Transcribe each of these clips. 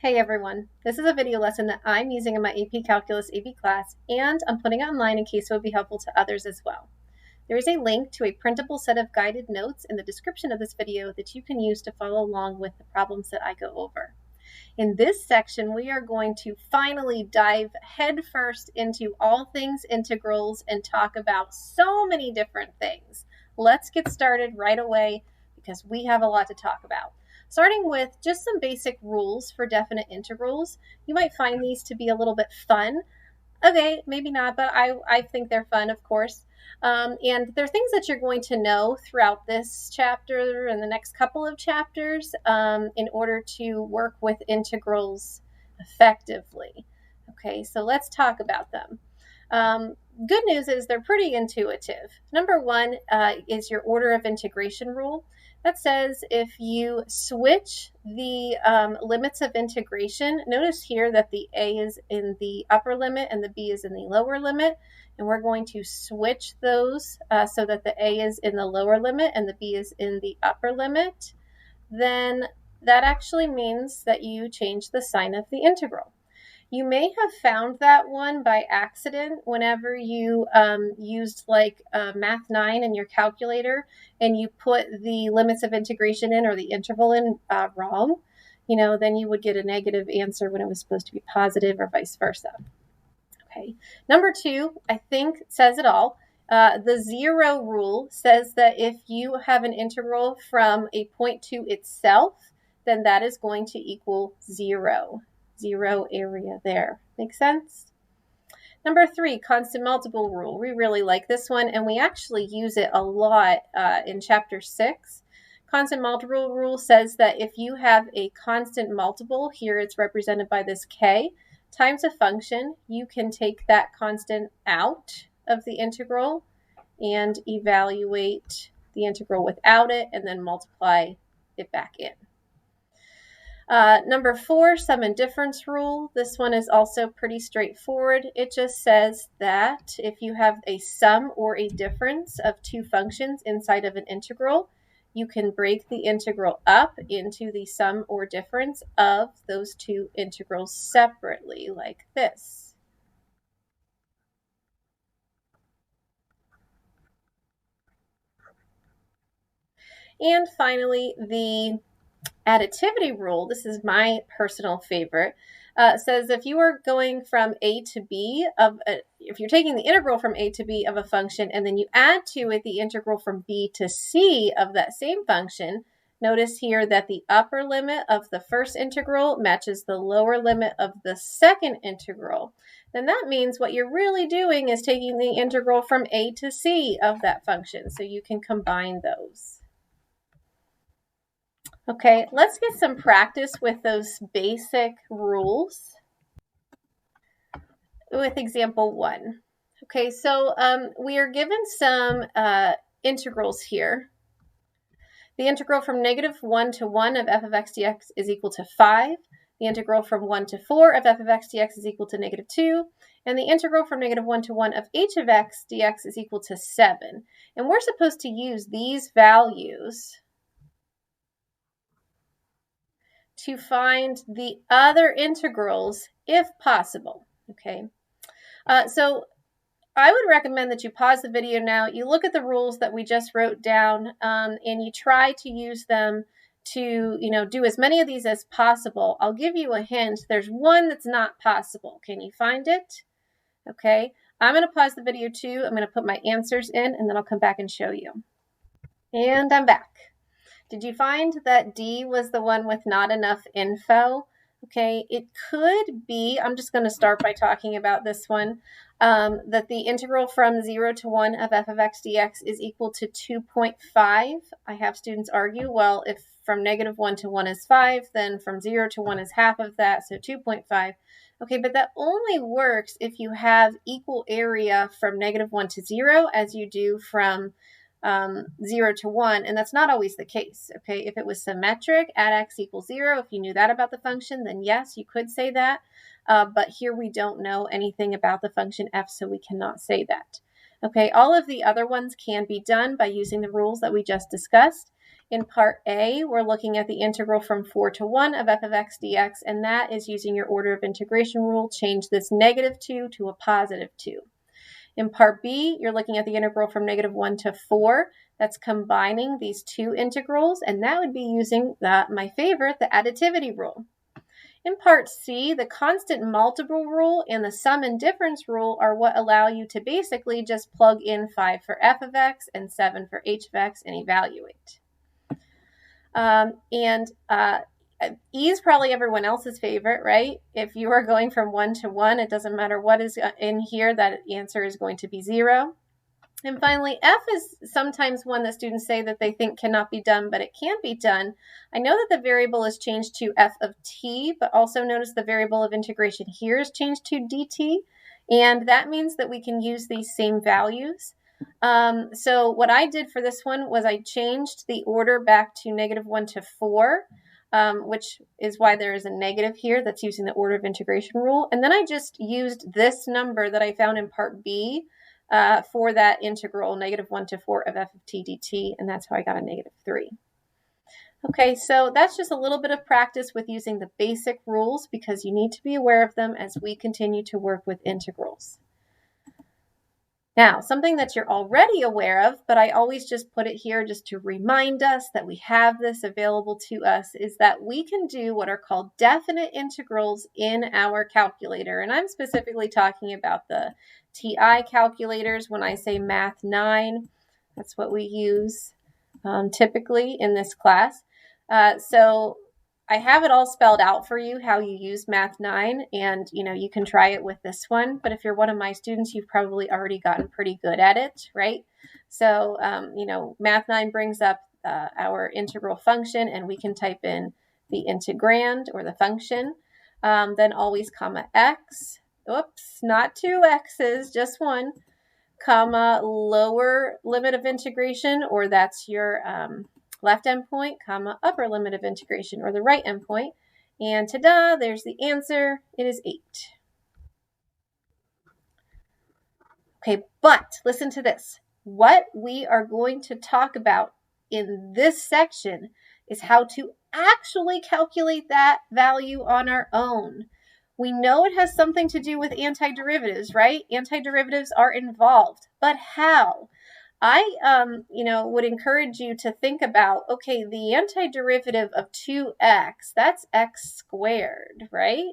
Hey everyone, this is a video lesson that I'm using in my AP Calculus AP class, and I'm putting it online in case it would be helpful to others as well. There is a link to a printable set of guided notes in the description of this video that you can use to follow along with the problems that I go over. In this section, we are going to finally dive headfirst into all things integrals and talk about so many different things. Let's get started right away because we have a lot to talk about. Starting with just some basic rules for definite integrals. You might find these to be a little bit fun. Okay, maybe not, but I think they're fun, of course. And they're things that you're going to know throughout this chapter and the next couple of chapters in order to work with integrals effectively. Okay, so let's talk about them. Good news is they're pretty intuitive. Number one is your order of integration rule. That says if you switch the limits of integration, notice here that the a is in the upper limit and the b is in the lower limit. And we're going to switch those so that the a is in the lower limit and the b is in the upper limit. Then that actually means that you change the sign of the integral. You may have found that one by accident whenever you used like Math 9 in your calculator and you put the limits of integration in or the interval in wrong. Then you would get a negative answer when it was supposed to be positive or vice versa. Okay. Number two, I think says it all. The zero rule says that if you have an integral from a point to itself, then that is going to equal zero. Zero area there. Make sense? Number three, constant multiple rule. We really like this one, and we actually use it a lot in chapter 6. Constant multiple rule says that if you have a constant multiple, here it's represented by this k, times a function, you can take that constant out of the integral and evaluate the integral without it and then multiply it back in. Number four, sum and difference rule. This one is also pretty straightforward. It just says that if you have a sum or a difference of two functions inside of an integral, you can break the integral up into the sum or difference of those two integrals separately, like this. And finally, the additivity rule, this is my personal favorite, says if you are going from a to b if you're taking the integral from a to b of a function and then you add to it the integral from b to c of that same function, notice here that the upper limit of the first integral matches the lower limit of the second integral. Then that means what you're really doing is taking the integral from a to c of that function, so you can combine those. Okay, let's get some practice with those basic rules with example 1. Okay, so we are given some integrals here. The integral from -1 to 1 of f of x dx is equal to 5. The integral from 1 to 4 of f of x dx is equal to -2. And the integral from -1 to 1 of h of x dx is equal to 7. And we're supposed to use these values to find the other integrals if possible. Okay, so I would recommend that you pause the video now, you look at the rules that we just wrote down, and you try to use them to do as many of these as possible. I'll give you a hint. There's one that's not possible. Can you find it? Okay, I'm going to pause the video too. I'm going to put my answers in and then I'll come back and show you. And I'm back. Did you find that D was the one with not enough info? Okay, it could be, I'm just going to start by talking about this one, that the integral from 0 to 1 of f of x dx is equal to 2.5. I have students argue, well, if from -1 to 1 is 5, then from 0 to 1 is half of that, so 2.5. Okay, but that only works if you have equal area from -1 to 0 as you do from 0 to 1, and that's not always the case. Okay, if it was symmetric at x equals 0, if you knew that about the function, then yes, you could say that, but here we don't know anything about the function f, so we cannot say that. Okay, all of the other ones can be done by using the rules that we just discussed, In part A, we're looking at the integral from 4 to 1 of f of x dx, and that is using your order of integration rule. Change this -2 to a +2. In part B, you're looking at the integral from -1 to 4. That's combining these two integrals, and that would be using my favorite, the additivity rule. In part C, the constant multiple rule and the sum and difference rule are what allow you to basically just plug in 5 for f of x and 7 for h of x and evaluate. E is probably everyone else's favorite, right? If you are going from 1 to 1, it doesn't matter what is in here, that answer is going to be 0. And finally, F is sometimes one that students say that they think cannot be done, but it can be done. I know that the variable is changed to f of t, but also notice the variable of integration here is changed to dt, and that means that we can use these same values. So what I did for this one was I changed the order back to -1 to 4, which is why there is a negative here that's using the order of integration rule. And then I just used this number that I found in part B for that integral, -1 to 4 of f of t dt, and that's how I got a -3. Okay, so that's just a little bit of practice with using the basic rules because you need to be aware of them as we continue to work with integrals. Now, something that you're already aware of, but I always just put it here just to remind us that we have this available to us, is that we can do what are called definite integrals in our calculator. And I'm specifically talking about the TI calculators. When I say Math 9, that's what we use typically in this class. So I have it all spelled out for you how you use Math 9, and you can try it with this one. But if you're one of my students, you've probably already gotten pretty good at it, right? So Math 9 brings up our integral function, and we can type in the integrand or the function, then always comma x. Oops, not 2 x's, just 1, comma lower limit of integration, or that's your left endpoint, comma upper limit of integration, or the right endpoint. And ta-da, there's the answer. It is 8. Okay, but listen to this. What we are going to talk about in this section is how to actually calculate that value on our own. We know it has something to do with antiderivatives, right? Antiderivatives are involved, but how? I would encourage you to think about, okay, the antiderivative of 2x, that's x squared, right?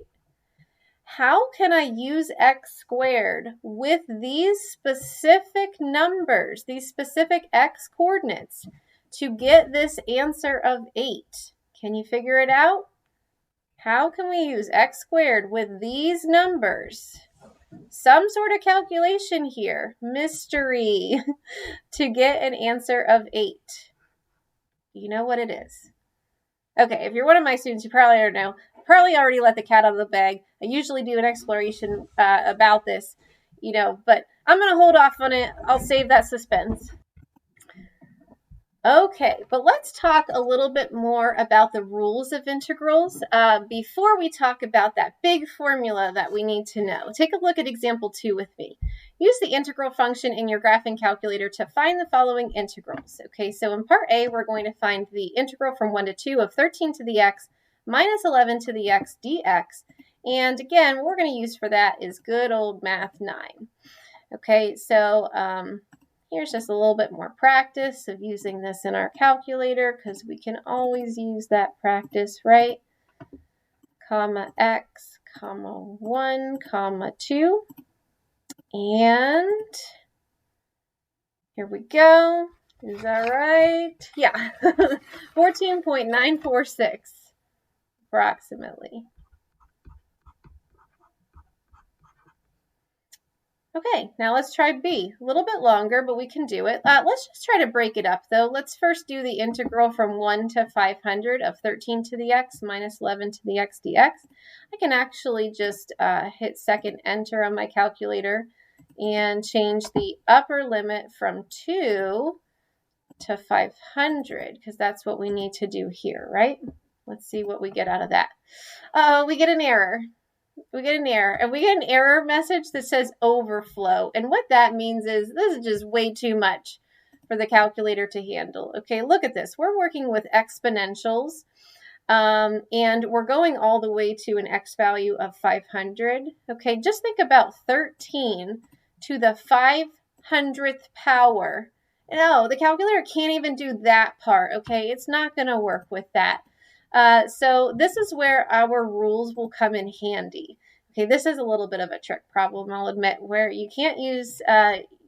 How can I use x squared with these specific numbers, these specific x coordinates, to get this answer of 8? Can you figure it out? How can we use x squared with these numbers? Some sort of calculation here, mystery, to get an answer of 8. You know what it is. Okay, if you're one of my students, you probably already know. Probably already let the cat out of the bag. I usually do an exploration about this, but I'm going to hold off on it. I'll save that suspense. Okay, but let's talk a little bit more about the rules of integrals before we talk about that big formula that we need to know. Take a look at example 2 with me. Use the integral function in your graphing calculator to find the following integrals. Okay, so in part A, we're going to find the integral from 1 to 2 of 13 to the x minus 11 to the x dx. And again, what we're going to use for that is good old Math 9. Okay, so here's just a little bit more practice of using this in our calculator because we can always use that practice, right? Comma x, comma 1, comma 2. And here we go. Is that right? Yeah, 14.946 approximately. Okay, now let's try B. A little bit longer, but we can do it. Let's just try to break it up, though. Let's first do the integral from 1 to 500 of 13 to the x minus 11 to the x dx. I can actually just hit second enter on my calculator and change the upper limit from 2 to 500, because that's what we need to do here, right? Let's see what we get out of that. We get an error. We get an error, and we get an error message that says overflow. And what that means is this is just way too much. for the calculator to handle. Okay, look at this. We're working with exponentials, and we're going all the way to an x value of 500. Okay, just think about 13 to the 500th power. No, the calculator can't even do that part, okay? It's not going to work with that. So this is where our rules will come in handy. Okay, this is a little bit of a trick problem, I'll admit, where you can't use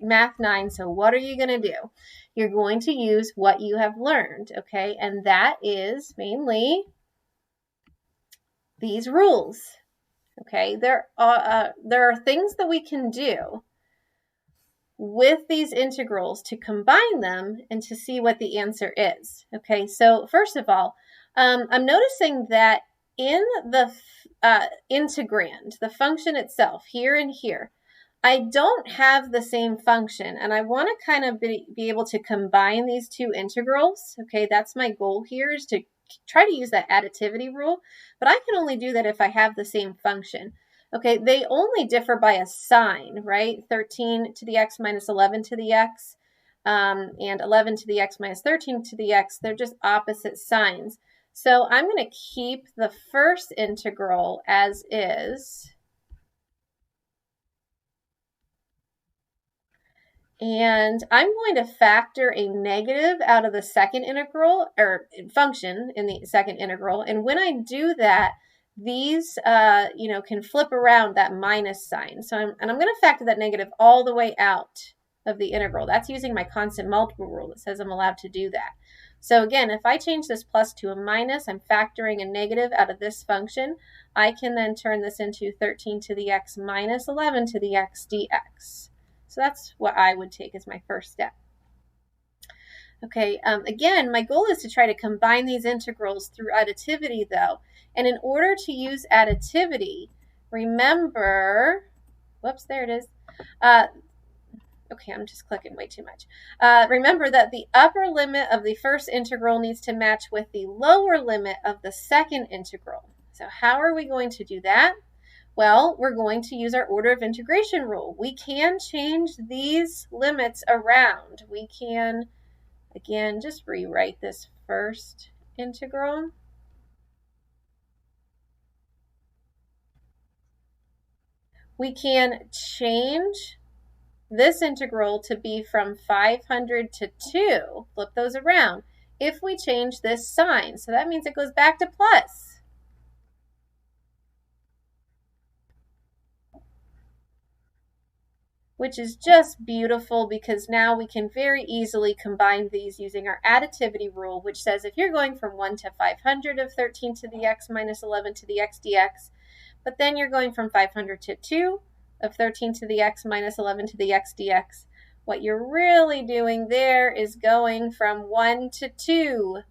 Math 9, so what are you going to do? You're going to use what you have learned, okay? And that is mainly these rules, okay? There are things that we can do with these integrals to combine them and to see what the answer is, okay? So first of all, I'm noticing that in the integrand, the function itself, here and here, I don't have the same function, and I want to kind of be able to combine these two integrals. Okay, that's my goal here, is to try to use that additivity rule, but I can only do that if I have the same function. Okay, they only differ by a sign, right? 13 to the x minus 11 to the x, and 11 to the x minus 13 to the x. They're just opposite signs. So I'm going to keep the first integral as is. And I'm going to factor a negative out of the second integral, or function in the second integral. And when I do that, these, can flip around that minus sign. So I'm going to factor that negative all the way out of the integral. That's using my constant multiple rule that says I'm allowed to do that. So again, if I change this plus to a minus, I'm factoring a negative out of this function. I can then turn this into 13 to the x minus 11 to the x dx. So that's what I would take as my first step. Okay, again, my goal is to try to combine these integrals through additivity, though. And in order to use additivity, remember, whoops, there it is. Okay, I'm just clicking way too much. Remember that the upper limit of the first integral needs to match with the lower limit of the second integral. So how are we going to do that? Well, we're going to use our order of integration rule. We can change these limits around. We can, again, just rewrite this first integral. We can change this integral to be from 500 to 2, flip those around, if we change this sign. So that means it goes back to plus. Which is just beautiful, because now we can very easily combine these using our additivity rule, which says if you're going from 1 to 500 of 13 to the x minus 11 to the x dx, but then you're going from 500 to 2 of 13 to the x minus 11 to the x dx, what you're really doing there is going from 1 to 2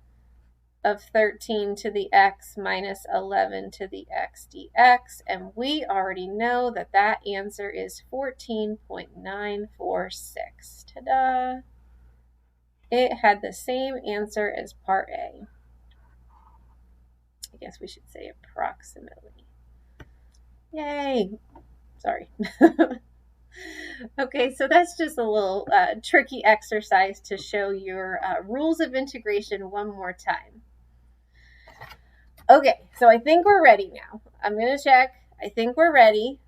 of 13 to the x minus 11 to the x dx, and we already know that that answer is 14.946. Ta-da! It had the same answer as part A. I guess we should say approximately. Yay! Sorry. Okay, so that's just a little tricky exercise to show your rules of integration one more time. Okay, so I think we're ready now. I'm going to check. I think we're ready.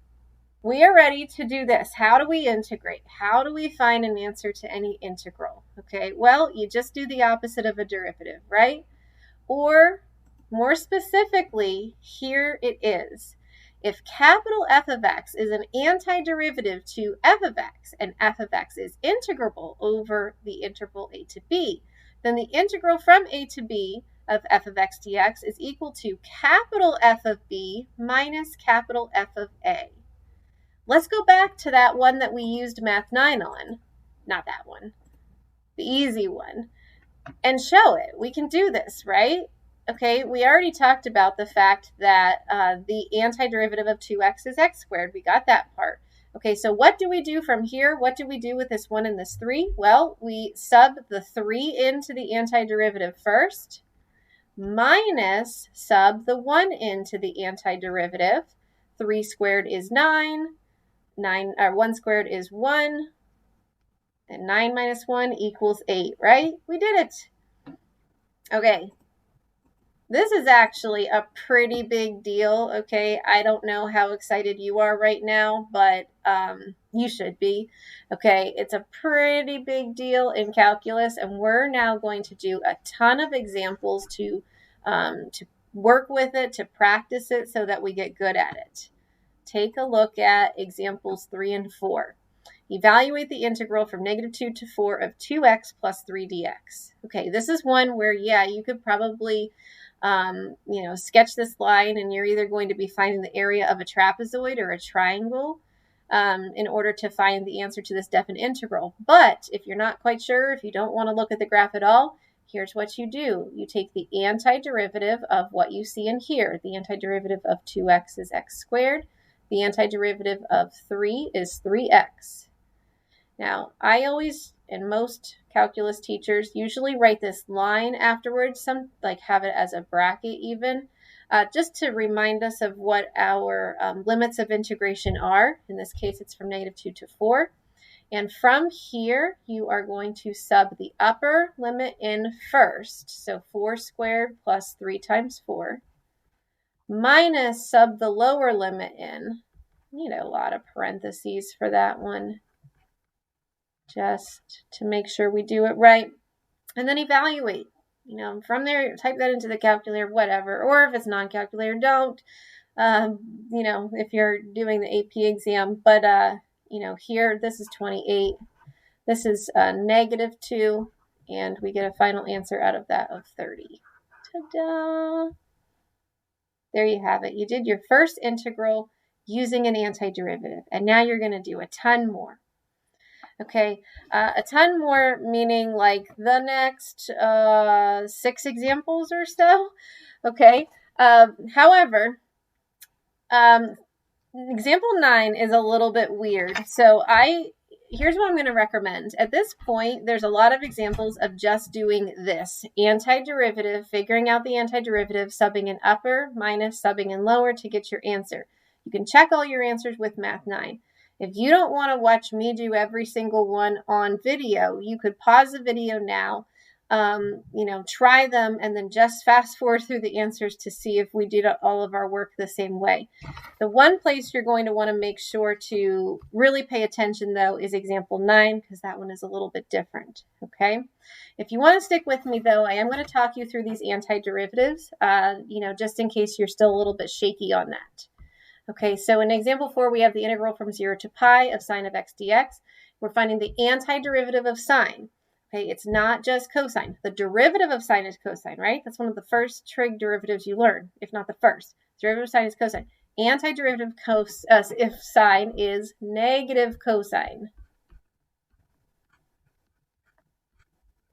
We are ready to do this. How do we integrate? How do we find an answer to any integral? Okay, well, you just do the opposite of a derivative, right? Or more specifically, here it is. If capital F of x is an antiderivative to f of x, and f of x is integrable over the interval a to b, then the integral from a to b of f of x dx is equal to capital F of b minus capital F of a. Let's go back to that one that we used Math 9 on. Not that one. The easy one. And show it. We can do this, right? Okay, we already talked about the fact that the antiderivative of 2x is x squared. We got that part. Okay, so what do we do from here? What do we do with this 1 and this 3? Well, we sub the 3 into the antiderivative first, minus sub the 1 into the antiderivative. 3 squared is 9. 1 squared is 1. And 9 minus 1 equals 8, right? We did it. Okay. This is actually a pretty big deal, okay? I don't know how excited you are right now, but you should be, okay? It's a pretty big deal in calculus, and we're now going to do a ton of examples to work with it, to practice it so that we get good at it. Take a look at examples 3 and 4. Evaluate the integral from -2 to 4 of 2x plus 3 dx. Okay, this is one where, yeah, you could probably, sketch this line, and you're either going to be finding the area of a trapezoid or a triangle in order to find the answer to this definite integral. But if you're not quite sure, if you don't want to look at the graph at all, here's what you do. You take the antiderivative of what you see in here. The antiderivative of 2x is x squared. The antiderivative of 3 is 3x. Now, I always, and most calculus teachers, usually write this line afterwards, some like have it as a bracket even, just to remind us of what our limits of integration are. In this case, it's from -2 to 4. And from here, you are going to sub the upper limit in first. So 4 squared plus 3 times 4, minus sub the lower limit in. Need a lot of parentheses for that one, just to make sure we do it right. And then evaluate. From there, type that into the calculator, whatever. Or if it's non-calculator, don't. If you're doing the AP exam. But, here, this is 28. This is -2. And we get a final answer out of that of 30. Ta-da! There you have it. You did your first integral using an antiderivative. And now you're going to do a ton more. Okay, a ton more, meaning like the next 6 examples or so. Okay, however, example 9 is a little bit weird. So here's what I'm going to recommend. At this point, there's a lot of examples of just doing this. Antiderivative, figuring out the antiderivative, subbing in upper, minus subbing in lower to get your answer. You can check all your answers with Math 9. If you don't want to watch me do every single one on video, you could pause the video now, try them, and then just fast forward through the answers to see if we did all of our work the same way. The one place you're going to want to make sure to really pay attention, though, is example 9, because that one is a little bit different, okay? If you want to stick with me, though, I am going to talk you through these antiderivatives, just in case you're still a little bit shaky on that. Okay, so in example 4, we have the integral from 0 to pi of sine of x dx. We're finding the antiderivative of sine. Okay, it's not just cosine. The derivative of sine is cosine, right? That's one of the first trig derivatives you learn, if not the first. Derivative of sine is cosine. Antiderivative if sine is negative cosine.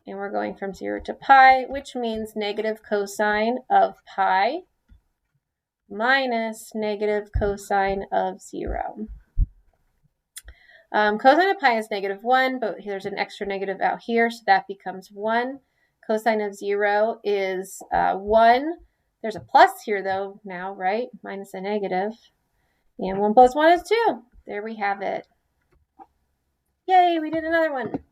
And we're going from 0 to pi, which means negative cosine of pi minus negative cosine of 0. Cosine of pi is -1, but there's an extra negative out here, so that becomes 1. Cosine of 0 is 1. There's a plus here, though, now, right? Minus a negative. And 1 plus 1 is 2. There we have it. Yay, we did another one.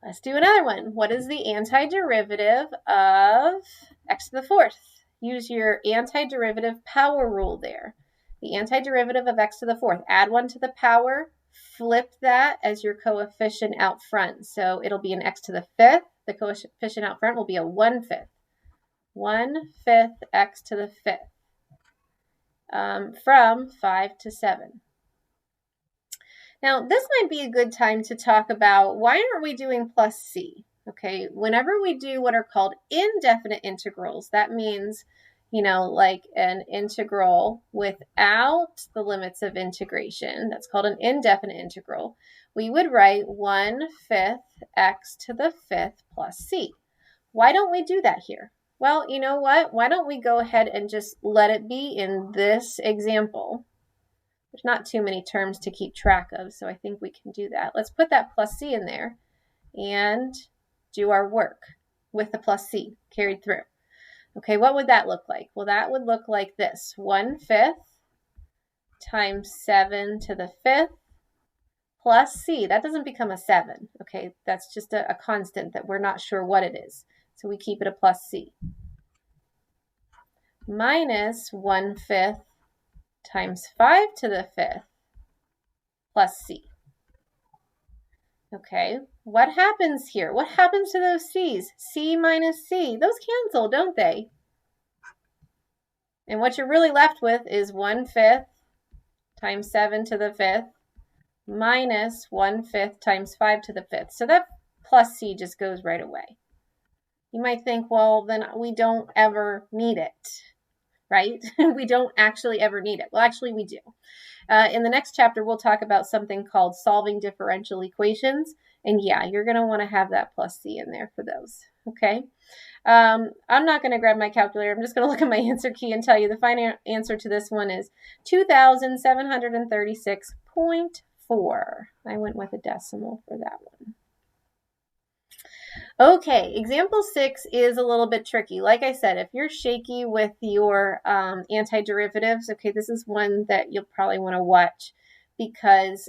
Let's do another one. What is the antiderivative of x to the 4th? Use your antiderivative power rule there. The antiderivative of x to the 4th. Add 1 to the power. Flip that as your coefficient out front. So it'll be an x to the 5th. The coefficient out front will be a 1/5. 1/5 x to the 5th. From 5 to 7. Now, this might be a good time to talk about why aren't we doing plus c? Okay, whenever we do what are called indefinite integrals, that means, like an integral without the limits of integration, that's called an indefinite integral, we would write 1/5 x to the 5th plus c. Why don't we do that here? Well, you know what? Why don't we go ahead and just let it be in this example? There's not too many terms to keep track of, so I think we can do that. Let's put that plus c in there and do our work with the plus c carried through. Okay, what would that look like? Well, that would look like this. 1/5 times 7 to the 5th plus c. That doesn't become a 7, okay? That's just a constant that we're not sure what it is. So we keep it a plus c. Minus 1/5 times 5 to the 5th plus c. Okay, what happens here? What happens to those c's? C minus c. Those cancel, don't they? And what you're really left with is 1/5 times 7 to the 5th minus 1/5 times 5 to the 5th. So that plus c just goes right away. You might think, well, then we don't ever need it, right? We don't actually ever need it. Well, actually, we do. In the next chapter, we'll talk about something called solving differential equations. And yeah, you're going to want to have that plus c in there for those, okay? I'm not going to grab my calculator. I'm just going to look at my answer key and tell you the final answer to this one is 2,736.4. I went with a decimal for that one. Okay, example 6 is a little bit tricky. Like I said, if you're shaky with your antiderivatives, okay, this is one that you'll probably want to watch because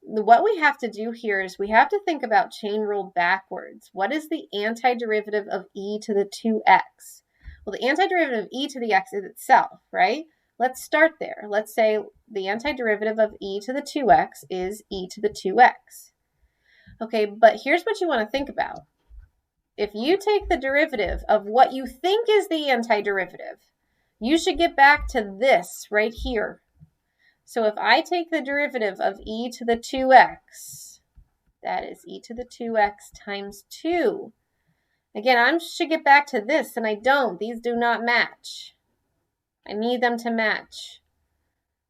what we have to do here is we have to think about chain rule backwards. What is the antiderivative of e to the 2x? Well, the antiderivative of e to the x is itself, right? Let's start there. Let's say the antiderivative of e to the 2x is e to the 2x. Okay, but here's what you want to think about. If you take the derivative of what you think is the antiderivative, you should get back to this right here. So if I take the derivative of e to the 2x, that is e to the 2x times 2. Again, I should get back to this, and I don't. These do not match. I need them to match.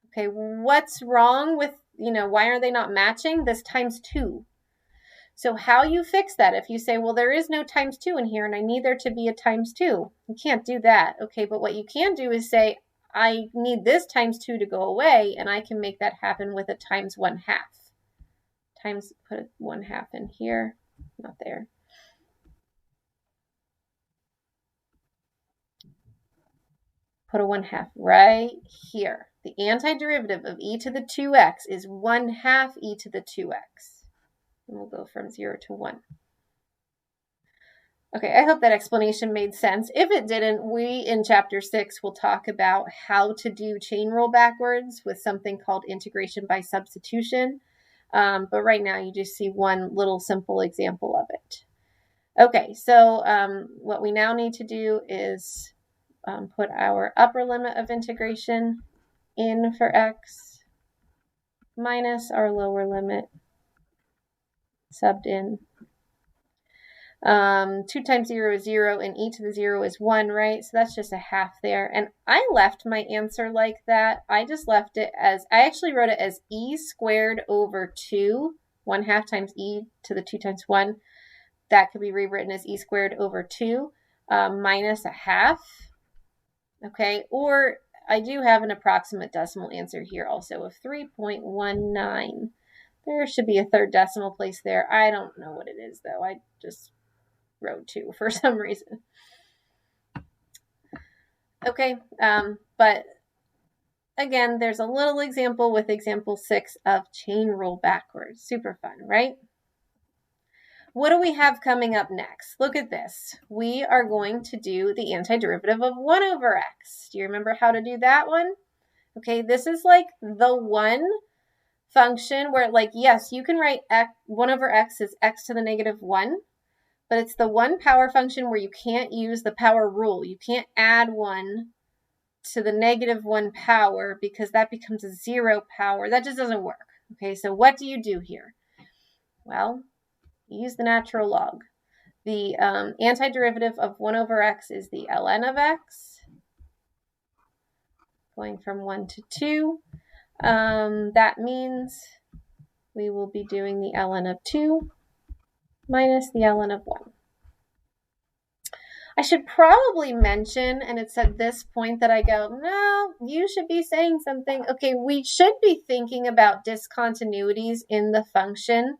Okay, what's wrong with, why are they not matching? This times 2. So how you fix that, if you say, well, there is no times 2 in here and I need there to be a times 2, you can't do that. Okay, but what you can do is say, I need this times 2 to go away, and I can make that happen with a times 1/2. Times, put a 1/2 in here, not there. Put a 1/2 right here. The antiderivative of e to the 2x is 1/2 e to the 2x. And we'll go from 0 to 1. Okay, I hope that explanation made sense. If it didn't, we in chapter 6 will talk about how to do chain rule backwards with something called integration by substitution. But right now you just see one little simple example of it. Okay, so what we now need to do is put our upper limit of integration in for x minus our lower limit subbed in. 2 times 0 is 0, and e to the 0 is 1, right? So that's just a half there. And I left my answer like that. I just left it as, I actually wrote it as e squared over 2, 1/2 times e to the 2 times 1. That could be rewritten as e squared over 2 minus a half. Okay, or I do have an approximate decimal answer here also of 3.19. There should be a third decimal place there. I don't know what it is, though. I just wrote 2 for some reason. Okay, but again, there's a little example with example 6 of chain rule backwards. Super fun, right? What do we have coming up next? Look at this. We are going to do the antiderivative of 1 over x. Do you remember how to do that one? Okay, this is like the one function where, like, yes, you can write 1 over x is x to the negative 1, but it's the one power function where you can't use the power rule. You can't add 1 to the negative 1 power because that becomes a 0 power. That just doesn't work. Okay, so what do you do here? Well, you use the natural log. The antiderivative of 1 over x is the ln of x, going from 1 to 2. That means we will be doing the ln of 2 minus the ln of 1. I should probably mention, and it's at this point that I go, no, you should be saying something. Okay, we should be thinking about discontinuities in the function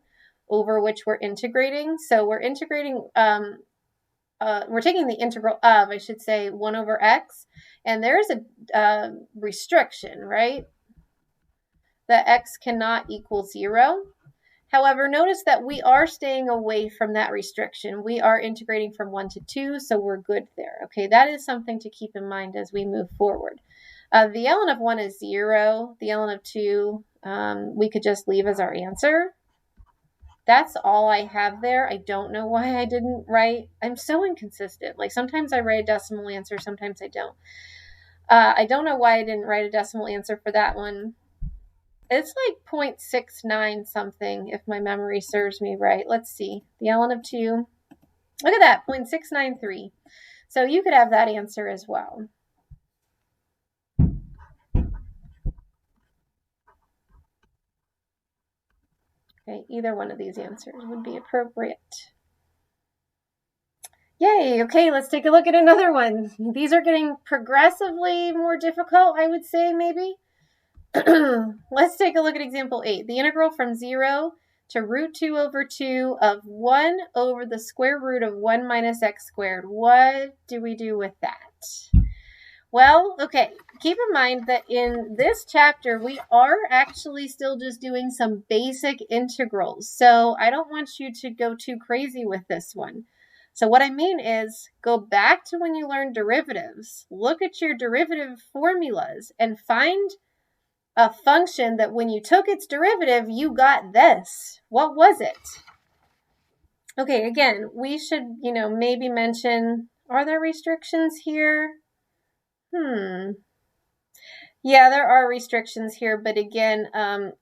over which we're integrating. So we're integrating, we're taking the integral of, I should say, 1 over x, and there's a restriction, right? that x cannot equal 0. However, notice that we are staying away from that restriction. We are integrating from 1 to 2, so we're good there. Okay, that is something to keep in mind as we move forward. The ln of 1 is 0. The ln of 2, we could just leave as our answer. That's all I have there. I don't know why I didn't write. I'm so inconsistent. Like sometimes I write a decimal answer, sometimes I don't. I don't know why I didn't write a decimal answer for that one. It's like 0.69 something, if my memory serves me right. Let's see. The ln of 2. Look at that, 0.693. So you could have that answer as well. Okay, either one of these answers would be appropriate. Yay, okay, let's take a look at another one. These are getting progressively more difficult, I would say, maybe. Let's take a look at example 8. The integral from 0 to root 2 over 2 of 1 over the square root of 1 minus x squared. What do we do with that? Well, okay, keep in mind that in this chapter, we are actually still just doing some basic integrals. So I don't want you to go too crazy with this one. So what I mean is go back to when you learned derivatives, look at your derivative formulas, and find a function that when you took its derivative, you got this. What was it? Okay, again, we should, maybe mention, are there restrictions here? Yeah, there are restrictions here, but again,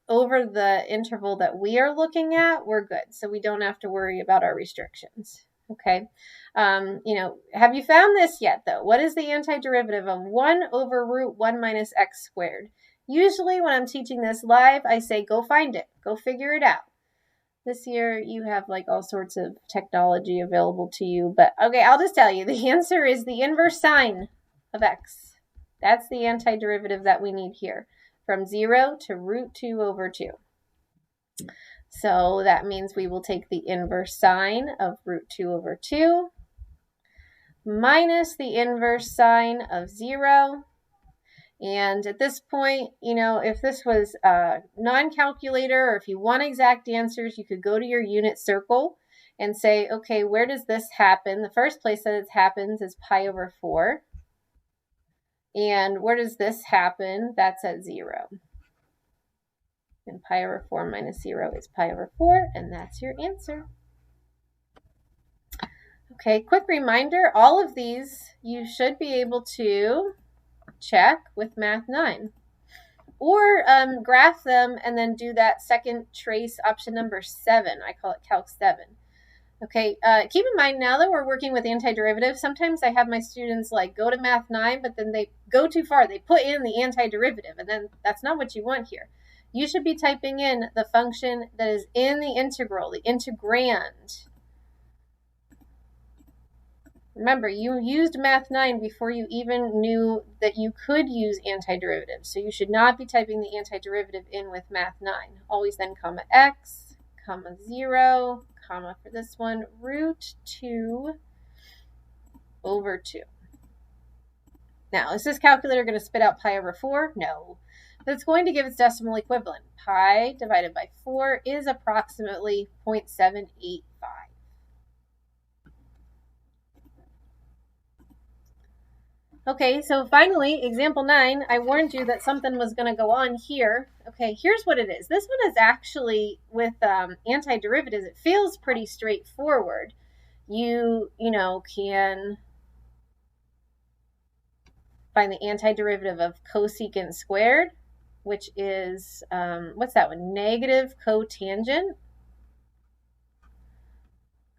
over the interval that we are looking at, we're good. So we don't have to worry about our restrictions. Okay. Have you found this yet, though? What is the antiderivative of 1 over root 1 minus x squared? Usually when I'm teaching this live, I say, go find it. Go figure it out. This year, you have like all sorts of technology available to you. But okay, I'll just tell you. The answer is the inverse sine of x. That's the antiderivative that we need here. From 0 to root 2 over 2. So that means we will take the inverse sine of root 2 over 2 minus the inverse sine of 0. And at this point, if this was a non-calculator or if you want exact answers, you could go to your unit circle and say, okay, where does this happen? The first place that it happens is pi over 4. And where does this happen? That's at 0. And pi over 4 minus 0 is pi over 4, and that's your answer. Okay, quick reminder, all of these you should be able to check with Math 9. Or graph them and then do that second trace option number 7. I call it Calc 7. Okay, keep in mind now that we're working with antiderivatives, sometimes I have my students go to Math 9, but then they go too far. They put in the antiderivative, and then that's not what you want here. You should be typing in the function that is in the integral, the integrand. Remember, you used Math 9 before you even knew that you could use antiderivatives. So you should not be typing the antiderivative in with Math 9. Always then comma x, comma 0, comma for this one, root 2 over 2. Now, is this calculator going to spit out pi over 4? No. But it's going to give its decimal equivalent. Pi divided by 4 is approximately 0.785. Okay, so finally, example 9, I warned you that something was going to go on here. Okay, here's what it is. This one is actually with antiderivatives. It feels pretty straightforward. You can find the antiderivative of cosecant squared, which is, what's that one? Negative cotangent.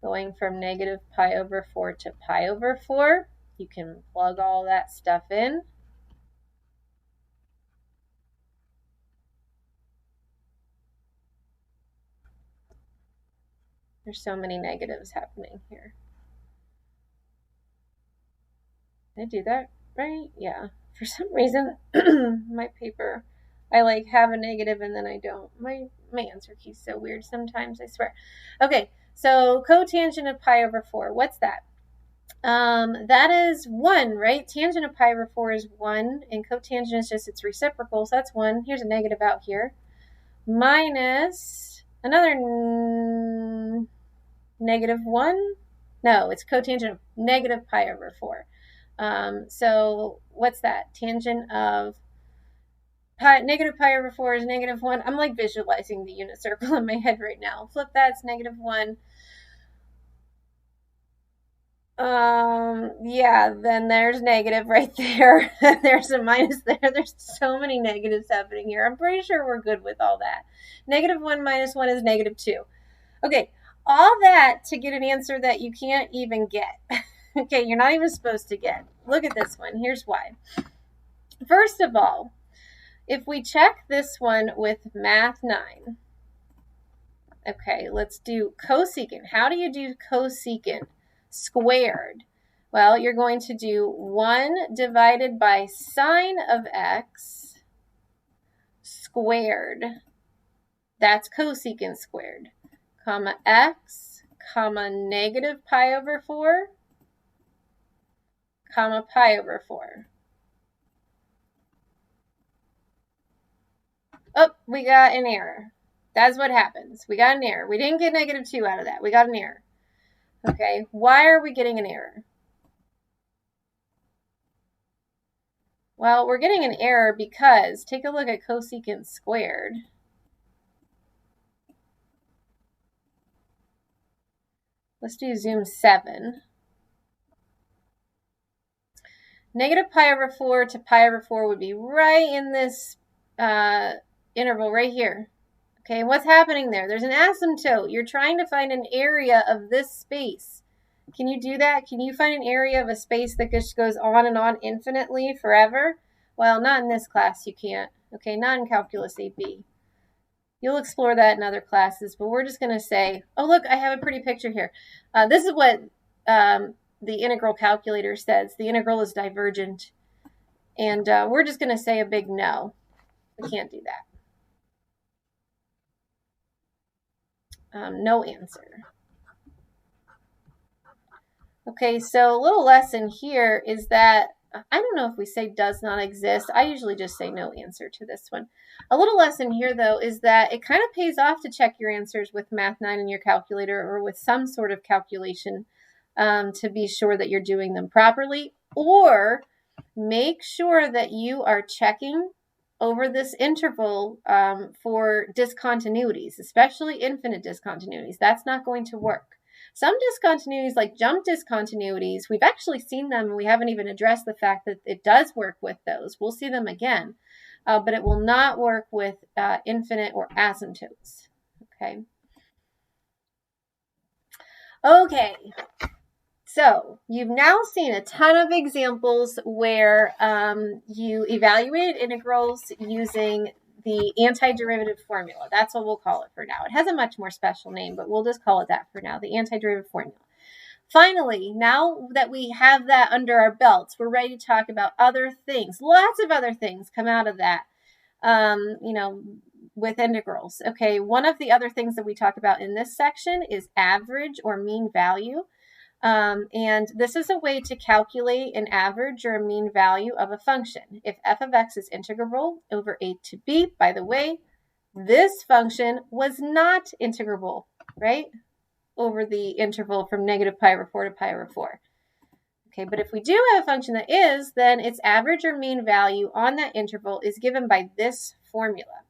Going from negative pi over 4 to pi over 4. You can plug all that stuff in. There's so many negatives happening here. Did I do that right? Yeah. For some reason, my paper, I have a negative and then I don't. My answer key's so weird sometimes, I swear. Okay, so cotangent of pi over 4. What's that? That is 1, right? Tangent of pi over 4 is 1, and cotangent is just its reciprocal, so that's 1. Here's a negative out here. minus another negative 1. No, it's cotangent of negative pi over 4. So what's that? Tangent of negative pi over 4 is negative 1. I'm like visualizing the unit circle in my head right now. Flip that, it's negative 1. Yeah, then there's negative right there. There's a minus there. There's so many negatives happening here. I'm pretty sure we're good with all that. Negative 1 minus 1 is negative 2. Okay, all that to get an answer that you can't even get. Okay, you're not even supposed to get. Look at this one. Here's why. First of all, if we check this one with Math 9, okay, let's do cosecant. How do you do cosecant squared? Well, you're going to do 1 divided by sine of x squared. That's cosecant squared. Comma x, comma negative pi over 4, comma pi over 4. Oh, we got an error. That's what happens. We got an error. We didn't get negative 2 out of that. We got an error. Okay, why are we getting an error? Well, we're getting an error because, take a look at cosecant squared. Let's do zoom 7. Negative pi over 4 to pi over 4 would be right in this interval right here. Okay, what's happening there? There's an asymptote. You're trying to find an area of this space. Can you do that? Can you find an area of a space that just goes on infinitely forever? Well, not in this class, you can't. Okay, not in Calculus AB. You'll explore that in other classes, but we're just going to say, oh, look, I have a pretty picture here. This is what the integral calculator says. The integral is divergent. And we're just going to say a big no. We can't do that. No answer. Okay, so a little lesson here is that, I don't know if we say does not exist. I usually just say no answer to this one. A little lesson here, though, is that it kind of pays off to check your answers with Math 9 in your calculator or with some sort of calculation to be sure that you're doing them properly, or make sure that you are checking over this interval for discontinuities, especially infinite discontinuities. That's not going to work. Some discontinuities, like jump discontinuities, we've actually seen them and we haven't even addressed the fact that it does work with those. We'll see them again, but it will not work with infinite or asymptotes. Okay. Okay. So you've now seen a ton of examples where you evaluated integrals using the antiderivative formula. That's what we'll call it for now. It has a much more special name, but we'll just call it that for now, the antiderivative formula. Finally, now that we have that under our belts, we're ready to talk about other things. Lots of other things come out of that, with integrals. Okay, one of the other things that we talk about in this section is average or mean value. And this is a way to calculate an average or a mean value of a function. If f of x is integrable over a to b, by the way, this function was not integrable, right, over the interval from negative pi over 4 to pi over 4. Okay, but if we do have a function that is, then its average or mean value on that interval is given by this formula.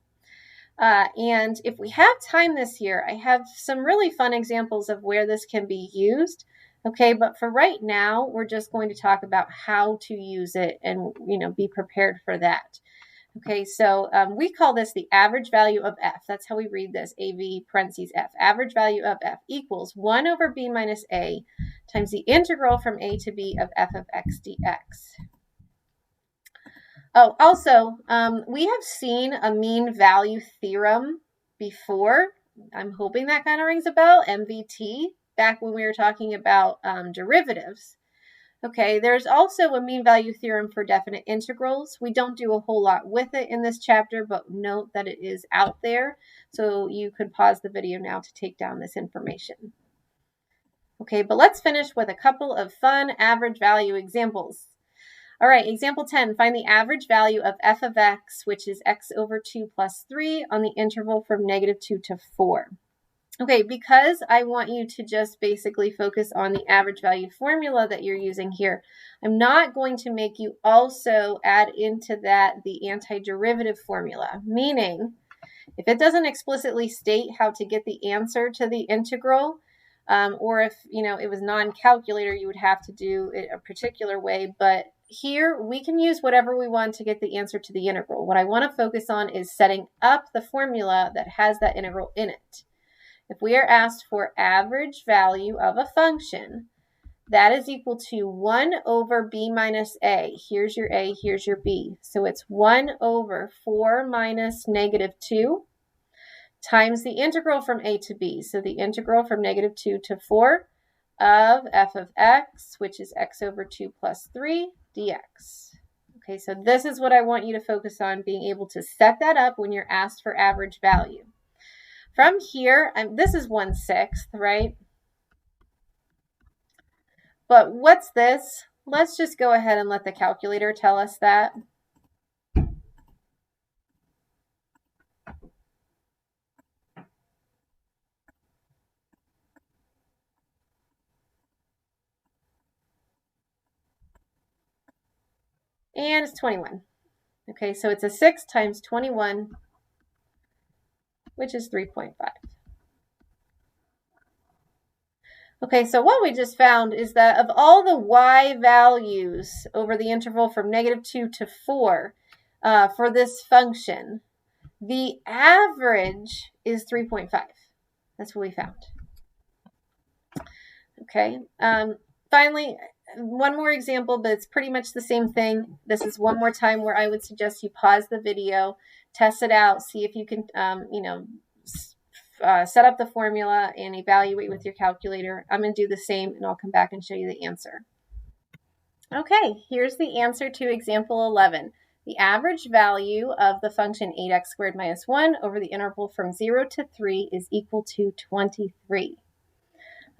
And if we have time this year, I have some really fun examples of where this can be used. Okay, but for right now, we're just going to talk about how to use it and, be prepared for that. Okay, so we call this the average value of f. That's how we read this, AV parentheses f. Average value of f equals 1 over b minus a times the integral from a to b of f of x dx. Oh, also, we have seen a mean value theorem before. I'm hoping that kind of rings a bell, MVT, back when we were talking about derivatives. Okay, there's also a mean value theorem for definite integrals. We don't do a whole lot with it in this chapter, but note that it is out there. So you could pause the video now to take down this information. Okay, but let's finish with a couple of fun average value examples. All right, example 10, find the average value of f of x, which is x over 2 plus 3 on the interval from -2 to 4. Okay, because I want you to just basically focus on the average value formula that you're using here, I'm not going to make you also add into that the antiderivative formula, meaning if it doesn't explicitly state how to get the answer to the integral, or if it was non-calculator, you would have to do it a particular way. But here we can use whatever we want to get the answer to the integral. What I want to focus on is setting up the formula that has that integral in it. If we are asked for average value of a function, that is equal to 1 over b minus a. Here's your a, here's your b. So it's 1 over 4 minus -2 times the integral from a to b. So the integral from -2 to 4 of f of x, which is x over 2 plus 3 dx. Okay, so this is what I want you to focus on, being able to set that up when you're asked for average value. From here, this is 1/6, right? But what's this? Let's just go ahead and let the calculator tell us that. And it's 21. Okay, so it's a 6 times 21, which is 3.5. Okay, so what we just found is that of all the y values over the interval from -2 to 4 for this function, the average is 3.5. That's what we found. Okay, finally, one more example, but it's pretty much the same thing. This is one more time where I would suggest you pause the video, test it out, see if you can, set up the formula and evaluate with your calculator. I'm going to do the same, and I'll come back and show you the answer. Okay, here's the answer to example 11. The average value of the function 8x squared minus 1 over the interval from 0 to 3 is equal to 23.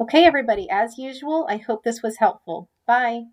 Okay, everybody, as usual, I hope this was helpful. Bye.